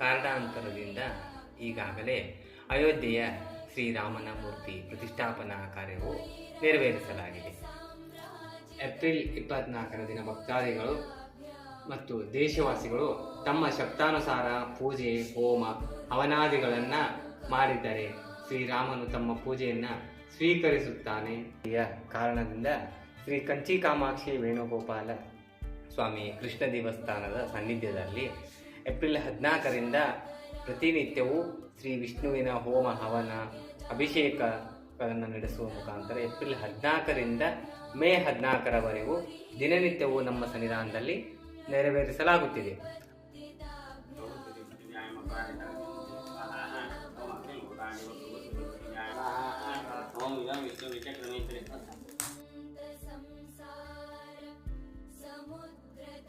ಕಾರಣಾಂತರದಿಂದ ಈಗಾಗಲೇ ಅಯೋಧ್ಯೆಯ ಶ್ರೀರಾಮನ ಮೂರ್ತಿ ಪ್ರತಿಷ್ಠಾಪನಾ ಕಾರ್ಯವು ನೆರವೇರಿಸಲಾಗಿದೆ. ಏಪ್ರಿಲ್ 24ರ ದಿನ ಭಕ್ತಾದಿಗಳು ಮತ್ತು ದೇಶವಾಸಿಗಳು ತಮ್ಮ ಶಕ್ತಾನುಸಾರ ಪೂಜೆ, ಹೋಮ, ಹವನಾದಿಗಳನ್ನು ಮಾಡಿದ್ದರೆ ಶ್ರೀರಾಮನು ತಮ್ಮ ಪೂಜೆಯನ್ನು ಸ್ವೀಕರಿಸುತ್ತಾನೆ. ಈ ಕಾರಣದಿಂದ ಶ್ರೀ ಕಂಚಿ ಕಾಮಾಕ್ಷಿ ವೇಣುಗೋಪಾಲ ಸ್ವಾಮಿ ಕೃಷ್ಣ ದೇವಸ್ಥಾನದ ಸಾನ್ನಿಧ್ಯದಲ್ಲಿ ಏಪ್ರಿಲ್ 14ರಿಂದ ಪ್ರತಿನಿತ್ಯವೂ ಶ್ರೀ ವಿಷ್ಣುವಿನ ಹೋಮ, ಹವನ, ಅಭಿಷೇಕಗಳನ್ನು ನಡೆಸುವ ಮುಖಾಂತರ ಏಪ್ರಿಲ್ 14ರಿಂದ ಮೇ 14ರವರೆಗೂ ದಿನನಿತ್ಯವೂ ನಮ್ಮ ಸನ್ನಿಧಾನದಲ್ಲಿ ನೆರವೇರಿಸಲಾಗುತ್ತಿದೆ. ಓಂ